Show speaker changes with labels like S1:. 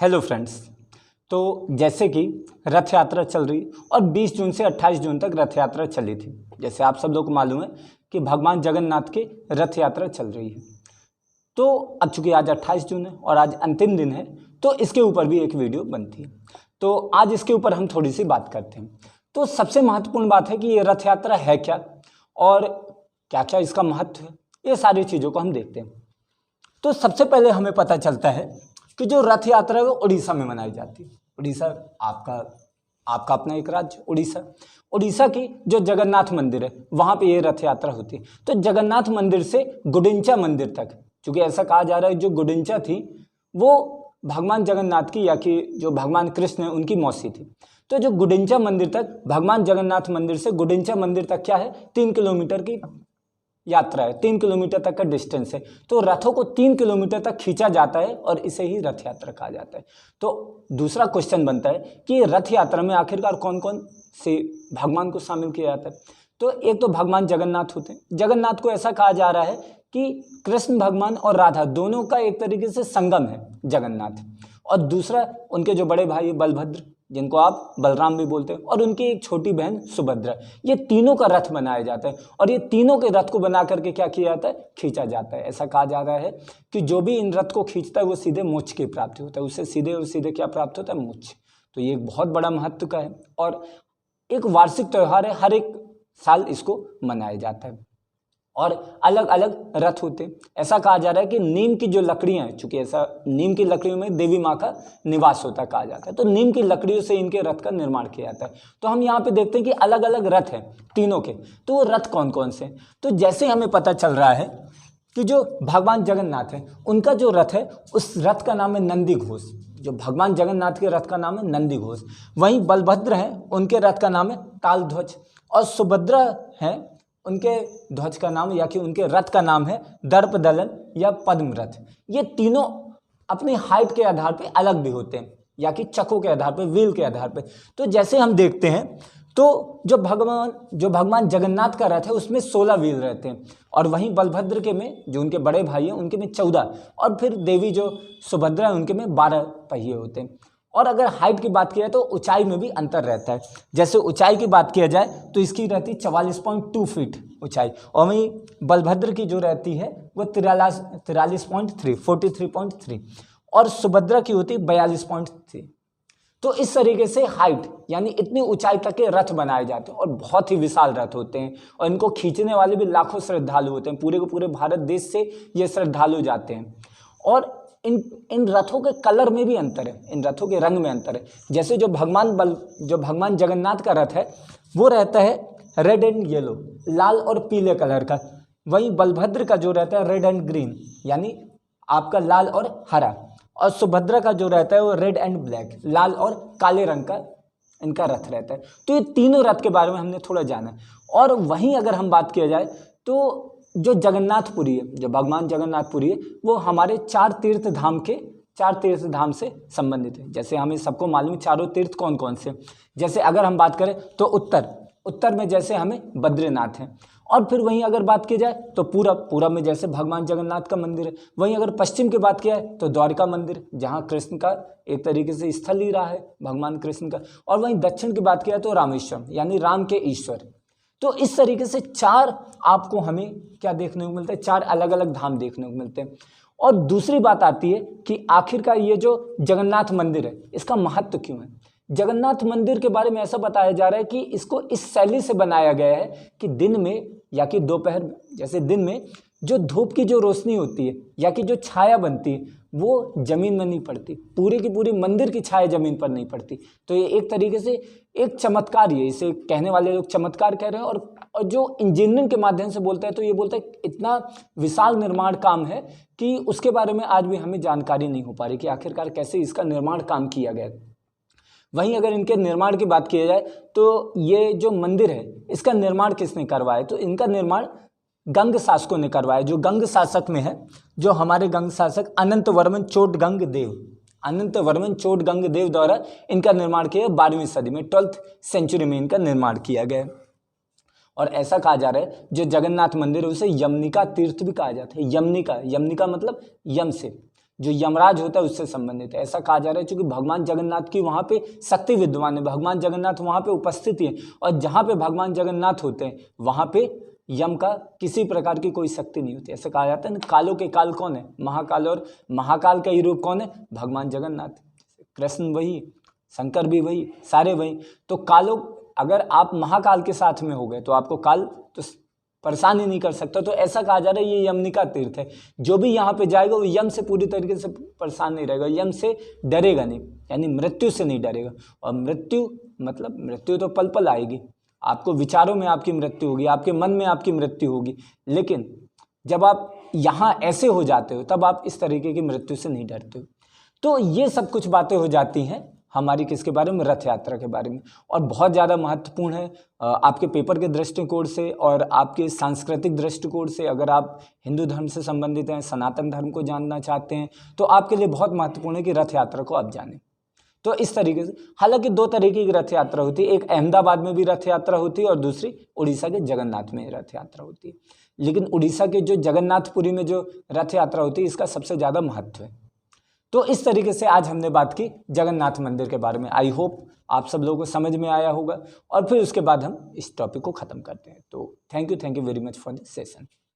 S1: Hello friends. तो जैसे कि रथ यात्रा चल रही और 20 जून से 28 जून तक रथ यात्रा चली थी। जैसे आप सब लोग को मालूम है कि भगवान जगन्नाथ की रथ यात्रा चल रही है। तो अब चूंकि आज 28 जून है और आज अंतिम दिन है, तो इसके ऊपर भी एक वीडियो बनती है। तो आज इसके ऊपर हम थोड़ी सी बात करते हैं। तो सबसे महत्वपूर्ण बात है कि ये रथ यात्रा है क्या और क्या क्या इसका महत्व है, ये सारी चीज़ों को हम देखते हैं। तो सबसे पहले हमें पता चलता है कि जो रथ यात्रा है वो उड़ीसा में मनाई जाती है। उड़ीसा आपका अपना एक राज्य उड़ीसा की जो जगन्नाथ मंदिर है वहाँ पे ये रथ यात्रा होती है। तो जगन्नाथ मंदिर से गुडिंचा मंदिर तक, क्योंकि ऐसा कहा जा रहा है जो गुडिंचा थी वो भगवान जगन्नाथ की या कि जो भगवान कृष्ण है उनकी मौसी थी। तो जो गुडिंचा मंदिर तक, भगवान जगन्नाथ मंदिर से गुडिंचा मंदिर तक क्या है, 3 किलोमीटर की यात्रा है, 3 किलोमीटर तक का डिस्टेंस है। तो रथों को 3 किलोमीटर तक खींचा जाता है और इसे ही रथ यात्रा कहा जाता है। तो दूसरा क्वेश्चन बनता है कि रथ यात्रा में आखिरकार कौन कौन से भगवान को शामिल किया जाता है। तो एक तो भगवान जगन्नाथ होते हैं। जगन्नाथ को ऐसा कहा जा रहा है कि कृष्ण भगवान और राधा दोनों का एक तरीके से संगम है जगन्नाथ। और दूसरा उनके जो बड़े भाई बलभद्र, जिनको आप बलराम भी बोलते हैं, और उनकी एक छोटी बहन सुभद्रा, ये तीनों का रथ बनाया जाता है। और ये तीनों के रथ को बना करके क्या किया जाता है, खींचा जाता है। ऐसा कहा जा रहा है कि जो भी इन रथ को खींचता है वो सीधे मोक्ष की प्राप्ति होता है, उससे सीधे और सीधे क्या प्राप्त होता है, मोक्ष। तो ये एक बहुत बड़ा महत्व का है और एक वार्षिक त्यौहार है, हर एक साल इसको मनाया जाता है। और अलग अलग रथ होते हैं। ऐसा कहा जा रहा है कि नीम की जो लकड़ियां हैं, चूंकि ऐसा नीम की लकड़ियों में देवी माँ का निवास होता कहा जाता है, तो नीम की लकड़ियों से इनके रथ का निर्माण किया जाता है। तो हम यहाँ पे देखते हैं कि अलग अलग रथ हैं तीनों के। तो वो रथ कौन कौन से, तो जैसे हमें पता चल रहा है कि जो भगवान जगन्नाथ है उनका जो रथ है उस रथ का नाम है नंदी घोष। जो भगवान जगन्नाथ के रथ का नाम है नंदी घोष। वहीं बलभद्र हैं, उनके रथ का नाम है तालध्वज। और सुभद्रा है, उनके ध्वज का नाम या कि उनके रथ का नाम है दर्पदलन या पद्म रथ। ये तीनों अपनी हाइट के आधार पे अलग भी होते हैं या कि चक्कों के आधार पे, व्हील के आधार पे। तो जैसे हम देखते हैं तो जो भगवान जगन्नाथ का रथ है उसमें 16 व्हील रहते हैं, और वहीं बलभद्र के में, जो उनके बड़े भाई हैं, उनके में 14, और फिर देवी जो सुभद्रा है उनके में 12 पहिए होते हैं। और अगर हाइट की बात की जाए तो ऊंचाई में भी अंतर रहता है। जैसे ऊंचाई की बात किया जाए तो इसकी रहती है 44.2 फीट ऊंचाई, और वहीं बलभद्र की जो रहती है वो 43.3 और सुभद्रा की होती है 42.3। तो इस तरीके से हाइट यानी इतनी ऊंचाई तक के रथ बनाए जाते हैं और बहुत ही विशाल रथ होते हैं। और इनको खींचने वाले भी लाखों श्रद्धालु होते हैं, पूरे के पूरे भारत देश से ये श्रद्धालु जाते हैं। और इन रथों के कलर में भी अंतर है, इन रथों के रंग में अंतर है। जैसे जो भगवान जगन्नाथ का रथ है वो रहता है रेड एंड येलो, लाल और पीले कलर का। वहीं बलभद्र का जो रहता है रेड एंड ग्रीन, यानी आपका लाल और हरा। और सुभद्रा का जो रहता है वो रेड एंड ब्लैक, लाल और काले रंग का इनका रथ रहता है। तो ये तीनों रथ के बारे में हमने थोड़ा जाना। और वहीं अगर हम बात किया जाए तो जो जगन्नाथपुरी है, जो भगवान जगन्नाथपुरी है, वो हमारे 4 तीर्थ धाम से संबंधित है। जैसे हमें सबको मालूम है चारों तीर्थ कौन कौन से। जैसे अगर हम बात करें तो उत्तर में जैसे हमें बद्रीनाथ है, और फिर वहीं अगर बात की जाए तो पूरब में जैसे भगवान जगन्नाथ का मंदिर है। वहीं अगर पश्चिम की बात की जाए तो द्वारका मंदिर, जहाँ कृष्ण का एक तरीके से स्थल ही रहा है भगवान कृष्ण का। और वहीं दक्षिण की बात की जाए तो रामेश्वरम, यानी राम के ईश्वर। तो इस तरीके से 4 आपको हमें क्या देखने को मिलता है, 4 अलग अलग धाम देखने को मिलते हैं। और दूसरी बात आती है कि आखिरकार ये जो जगन्नाथ मंदिर है इसका महत्व क्यों है। जगन्नाथ मंदिर के बारे में ऐसा बताया जा रहा है कि इसको इस शैली से बनाया गया है कि दिन में या कि दोपहर में, जैसे दिन में जो धूप की जो रोशनी होती है या कि जो छाया बनती है वो जमीन में नहीं पड़ती, पूरी की पूरी मंदिर की छाया जमीन पर नहीं पड़ती। तो ये एक तरीके से एक चमत्कार, ये इसे कहने वाले लोग चमत्कार कह रहे हैं। और जो इंजीनियरिंग के माध्यम से बोलता है तो ये बोलता है इतना विशाल निर्माण काम है कि उसके बारे में आज भी हमें जानकारी नहीं हो पा रही कि आखिरकार कैसे इसका निर्माण काम किया गया। वहीं अगर इनके निर्माण की बात की जाए तो ये जो मंदिर है इसका निर्माण किसने करवाया, तो इनका निर्माण गंग शासकों ने करवाया। जो गंग शासक में है, जो हमारे गंग शासक अनंत वर्मन चोटगंग देव द्वारा इनका निर्माण किया 12वीं सदी में, 12th सेंचुरी में इनका निर्माण किया गया। और ऐसा कहा जा रहा है जो जगन्नाथ मंदिर है उसे यमनिका तीर्थ भी कहा जाता है। यमनिका मतलब यम से, जो यमराज होता है उससे संबंधित है। ऐसा कहा जा रहा है क्योंकि भगवान जगन्नाथ की वहाँ पे शक्ति विद्यमान है, भगवान जगन्नाथ वहाँ पे उपस्थित है, और जहाँ पे भगवान जगन्नाथ होते हैं वहाँ पे यम का किसी प्रकार की कोई शक्ति नहीं होती। ऐसे कहा जाता है ना, कालों के काल कौन है? महाकाल, और महाकाल का ही रूप कौन है? भगवान जगन्नाथ। कृष्ण वही, शंकर भी वही, सारे वही। तो कालों, अगर आप महाकाल के साथ में हो गए तो आपको काल तो परेशान ही नहीं कर सकता। तो ऐसा कहा जा रहा है ये यमनिका तीर्थ है, जो भी यहाँ पे जाएगा वो यम से पूरी तरीके से परेशान नहीं रहेगा, यम से डरेगा नहीं, यानी मृत्यु से नहीं डरेगा। और मृत्यु मतलब मृत्यु तो पल पल आएगी, आपको विचारों में आपकी मृत्यु होगी, आपके मन में आपकी मृत्यु होगी, लेकिन जब आप यहाँ ऐसे हो जाते हो तब आप इस तरीके की मृत्यु से नहीं डरते हो। तो ये सब कुछ बातें हो जाती हैं हमारी किसके बारे में? रथ यात्रा के बारे में, और बहुत ज़्यादा महत्वपूर्ण है आपके पेपर के दृष्टिकोण से और आपके सांस्कृतिक दृष्टिकोण से। अगर आप हिंदू धर्म से संबंधित हैं, सनातन धर्म को जानना चाहते हैं, तो आपके लिए बहुत महत्वपूर्ण है कि रथ यात्रा को आप जानें। तो इस तरीके से, हालांकि दो तरीके की रथ यात्रा होती है, एक अहमदाबाद में भी रथ यात्रा होती है और दूसरी उड़ीसा के जगन्नाथ में रथ यात्रा होती है। लेकिन उड़ीसा के जो जगन्नाथपुरी में जो रथ यात्रा होती है इसका सबसे ज़्यादा महत्व है। तो इस तरीके से आज हमने बात की जगन्नाथ मंदिर के बारे में। आई होप आप सब लोगों को समझ में आया होगा, और फिर उसके बाद हम इस टॉपिक को ख़त्म करते हैं। तो thank you very much for this session.